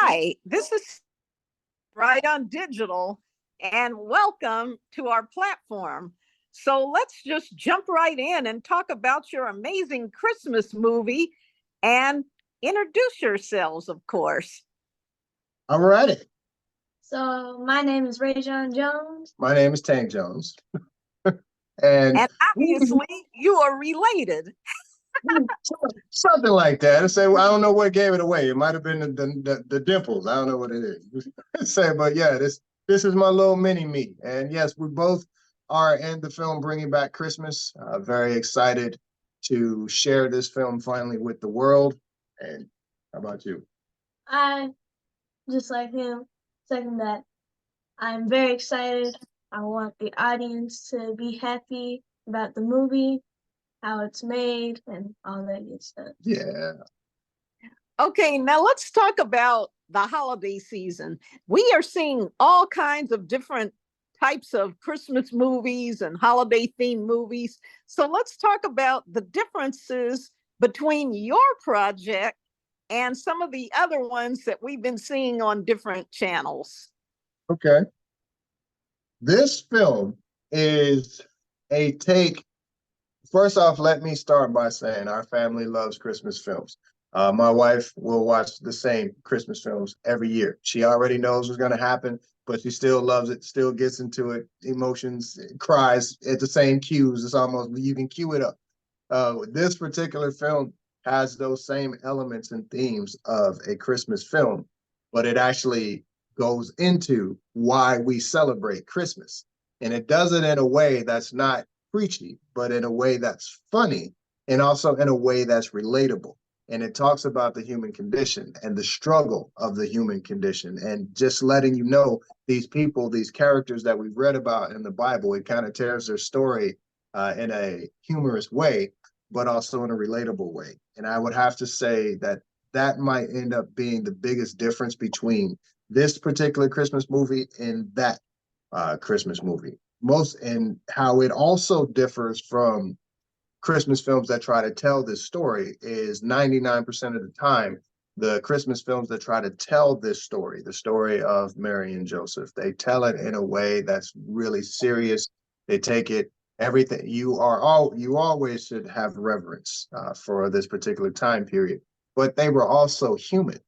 Hi, this is RightOn Digital, and welcome to our platform. So let's just jump right in and talk about your amazing Christmas movie and introduce yourselves, of course. All righty. So my name is Rajon Jones. My name is Tank Jones. and And obviously, you are related. something like that. I say, well, I don't know what gave it away. It might have been the dimples. I don't know what it is. Say, but yeah, this is my little mini me. And yes, we both are in the film Bringing Back Christmas. Very excited to share this film finally with the world. And how about you? I, just like him, second that. I'm very excited. I want the audience to be happy about the movie, how it's made, and all that good stuff. Yeah. Okay, now let's talk about the holiday season. We are seeing all kinds of different types of Christmas movies and holiday themed movies. So let's talk about the differences between your project and some of the other ones that we've been seeing on different channels. Okay. This film is a take. First off, let me start by saying our family loves Christmas films. My wife will watch the same Christmas films every year. She already knows what's going to happen, but she still loves it, still gets into it, emotions, cries at the same cues. It's almost, you can cue it up. This particular film has those same elements and themes of a Christmas film, but it actually goes into why we celebrate Christmas. And it does it in a way that's not preachy, but in a way that's funny and also in a way that's relatable. And it talks about the human condition and the struggle of the human condition, and just letting you know these people, these characters that we've read about in the Bible, it kind of tells their story in a humorous way, but also in a relatable way. And I would have to say that that might end up being the biggest difference between this particular Christmas movie and that Christmas movie. And how it also differs from Christmas films that try to tell this story is 99% of the time, the Christmas films that try to tell this story, the story of Mary and Joseph, they tell it in a way that's really serious. They take it, everything, you always should have reverence for this particular time period, but they were also human.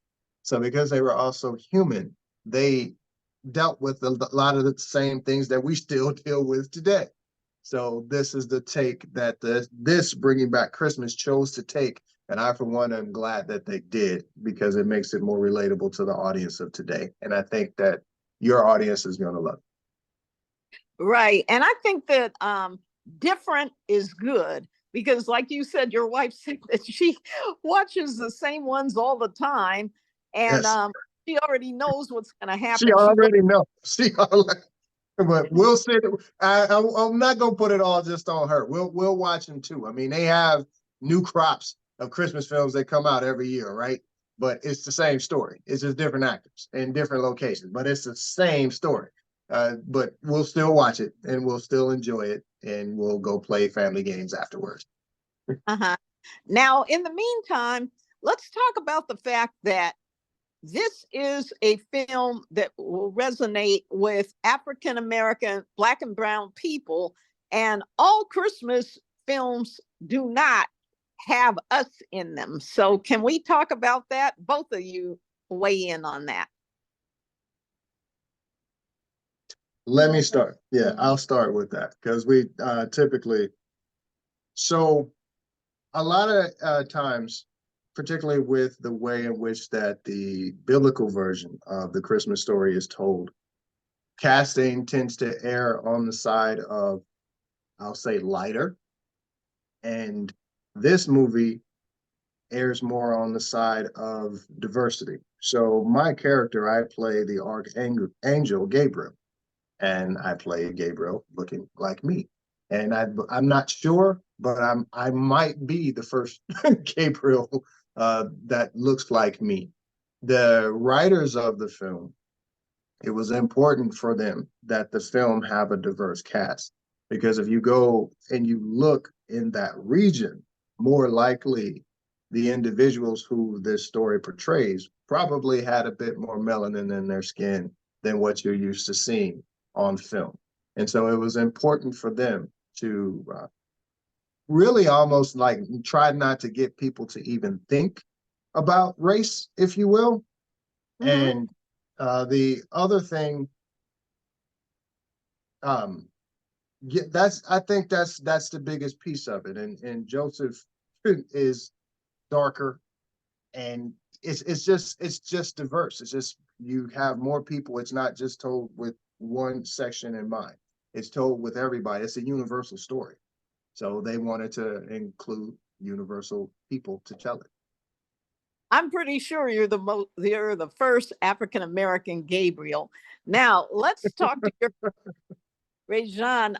So because they were also human, they dealt with a lot of the same things that we still deal with today. So this is the take that this Bringing Back Christmas chose to take. And I, for one, am glad that they did, because it makes it more relatable to the audience of today. And I think that your audience is going to love it. Right. And I think that different is good, because like you said, your wife said that she watches the same ones all the time. And yes. She already knows what's going to happen. She already knows. But we'll sit. I'm not gonna put it all just on her. We'll watch them too. I mean, they have new crops of Christmas films that come out every year, right? But it's the same story. It's just different actors in different locations, but it's the same story. But we'll still watch it, and we'll still enjoy it, and we'll go play family games afterwards. Now, in the meantime, let's talk about the fact that this is a film that will resonate with African American, Black and brown people, and all Christmas films do not have us in them. So can we talk about that? Both of you weigh in on that. Let me start. Yeah, I'll start with that, because we typically, so a lot of times, particularly with the way in which that the biblical version of the Christmas story is told, casting tends to err on the side of, I'll say, lighter. And this movie airs more on the side of diversity. So my character, I play the archangel Gabriel, and I play Gabriel looking like me. And I'm not sure, but I might be the first Gabriel that looks like me. The writers of the film, it was important for them that the film have a diverse cast, because if you go and you look in that region, more likely the individuals who this story portrays probably had a bit more melanin in their skin than what you're used to seeing on film. And so it was important for them to really almost like try not to get people to even think about race, if you will. And the other thing, I think that's the biggest piece of it. And Joseph is darker, and it's just diverse. It's just you have more people. It's not just told with one section in mind. It's told with everybody. It's a universal story. So they wanted to include universal people to tell it. I'm pretty sure you're the first African American Gabriel. Now let's talk to your RightOn.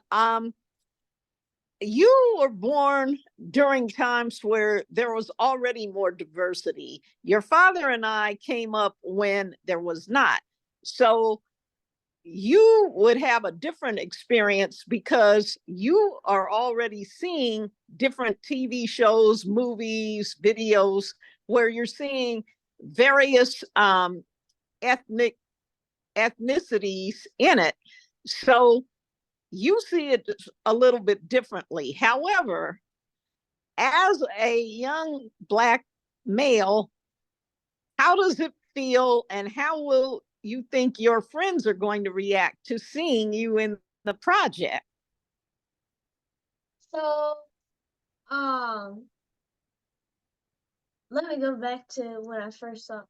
You were born during times where there was already more diversity. Your father and I came up when there was not. So you would have a different experience because you are already seeing different TV shows, movies, videos where you're seeing various ethnicities in it. So you see it a little bit differently. However, as a young Black male, how does it feel, and how will you think your friends are going to react to seeing you in the project? So, let me go back to when I first saw.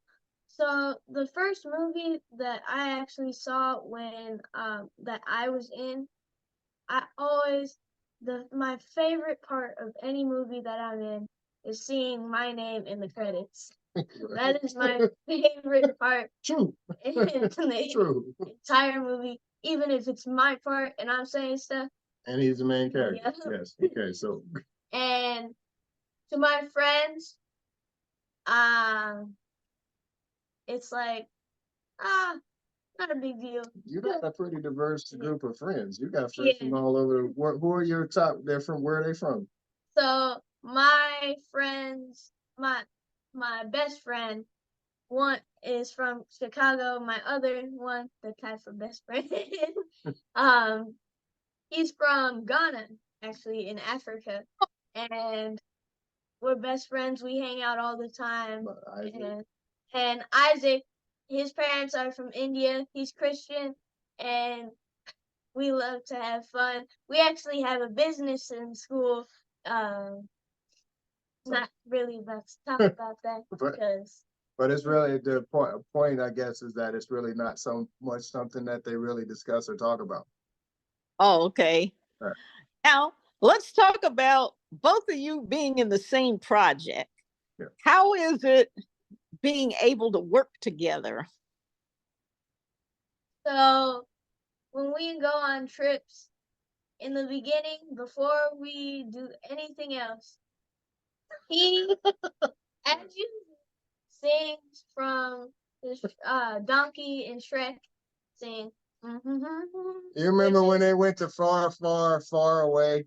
So the first movie that I actually saw when that I was in, I always my favorite part of any movie that I'm in is seeing my name in the credits. That is my favorite part True. in the True. entire movie, even if it's my part and I'm saying stuff. And he's the main character. Yeah. Yes. Okay. So. And to my friends, it's like, not a big deal. You got a pretty diverse group of friends. You got friends from all over. Who are your top? They're from, where are they from? So my friends, my best friend, one is from Chicago. My other one, the tied for best friend, he's from Ghana, actually in Africa, and we're best friends. We hang out all the time. And Isaac, his parents are from India. He's Christian, and we love to have fun. We actually have a business in school. Not really about to talk about that because. But it's really the point, I guess, is that it's really not so much something that they really discuss or talk about. Oh, okay. Right. Now let's talk about both of you being in the same project. Yeah. How is it being able to work together? So when we go on trips, in the beginning, before we do anything else, he, as you sings from the Donkey and Shrek, sing. You remember when they went to far, far, far away?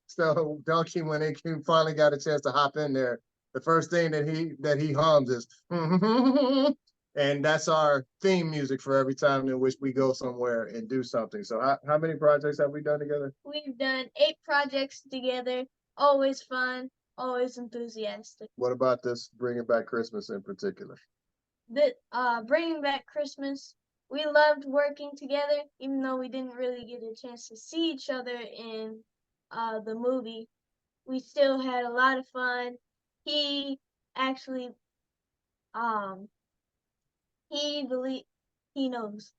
So Donkey, when they finally got a chance to hop in there, the first thing that he hums is, and that's our theme music for every time in which we go somewhere and do something. So how many projects have we done together? We've done 8 projects together. Always fun, always enthusiastic. What about this Bringing Back Christmas in particular? Bringing Back Christmas, we loved working together, even though we didn't really get a chance to see each other in the movie. We still had a lot of fun. He actually, he knows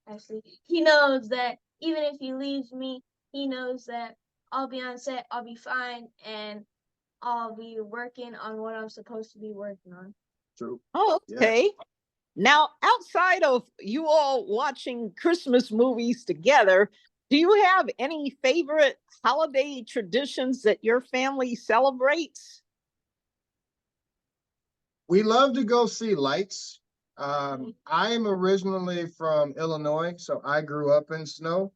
that even if he leaves me, he knows that I'll be on set, I'll be fine, and I'll be working on what I'm supposed to be working on. True. Oh, okay. Yes. Now, outside of you all watching Christmas movies together, do you have any favorite holiday traditions that your family celebrates? We love to go see lights. I'm originally from Illinois, so I grew up in snow,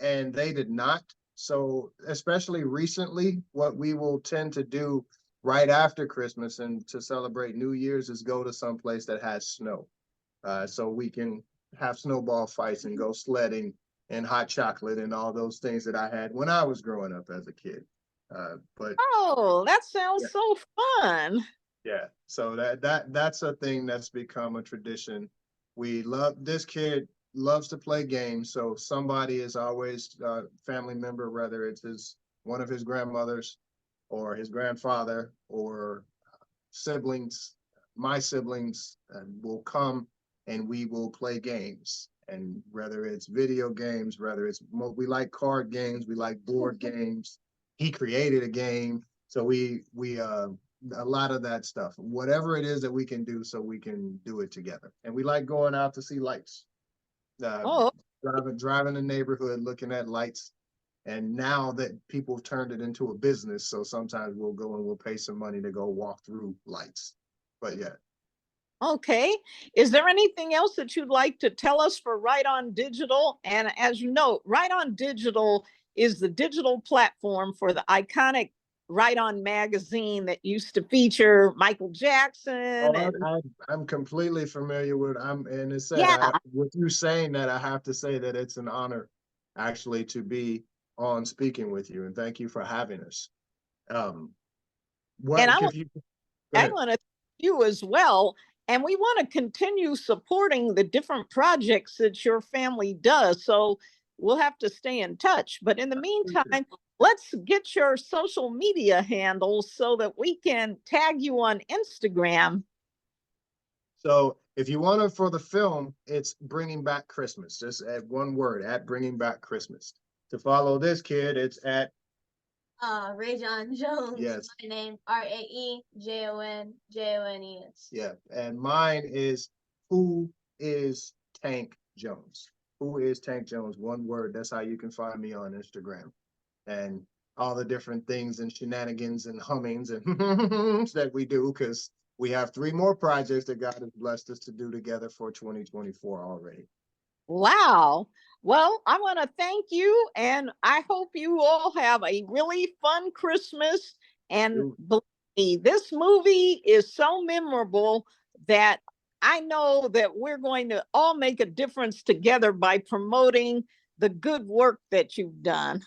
and they did not. So especially recently, what we will tend to do right after Christmas and to celebrate New Year's is go to some place that has snow. So we can have snowball fights and go sledding and hot chocolate and all those things that I had when I was growing up as a kid. But Oh, that yeah, sounds so fun. yeah. So that's a thing that's become a tradition. We love this kid loves to play games, so somebody is always a family member, whether it's one of his grandmothers or his grandfather or siblings, my siblings will come and we will play games. And whether it's video games, whether we like card games, we like board games. He created a game, so we a lot of that stuff. Whatever it is that we can do, so we can do it together. And we like going out to see lights. Uh, Oh, driving the neighborhood, looking at lights. And now that people have turned it into a business, so sometimes we'll go and we'll pay some money to go walk through lights. But yeah. okay. Is there anything else that you'd like to tell us for RightOn Digital? And as you know, RightOn Digital is the digital platform for the iconic RightOn magazine that used to feature Michael Jackson Oh, and I'm completely familiar with. And it said, yeah. with you saying that, I have to say that it's an honor actually to be on speaking with you, and thank you for having us. Um, And what if you go I ahead? want to thank you as well. And we want to continue supporting the different projects that your family does. So we'll have to stay in touch. But in the meantime, let's get your social media handles so that we can tag you on Instagram. So if you want to for the film, it's Bringing Back Christmas. Just add one word, at Bringing Back Christmas. To follow this kid, it's at RightOn Jones. yes, My name RaejonJones. yeah, and mine is Who is Tank Jones? Who is Tank Jones? One word. That's how you can find me on Instagram, and all the different things and shenanigans and hummings and that we do because we have 3 more projects that God has blessed us to do together for 2024 already. Wow. Well, I want to thank you, and I hope you all have a really fun Christmas. And believe me, this movie is so memorable that I know that we're going to all make a difference together by promoting the good work that you've done.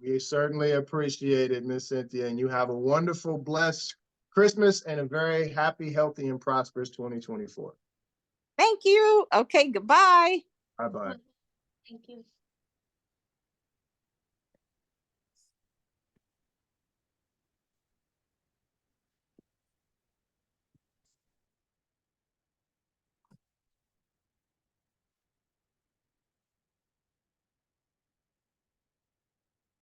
We certainly appreciate it, Miss Cynthia, and you have a wonderful, blessed Christmas and a very happy, healthy, and prosperous 2024. Thank you. Okay, goodbye. Bye bye. Thank you.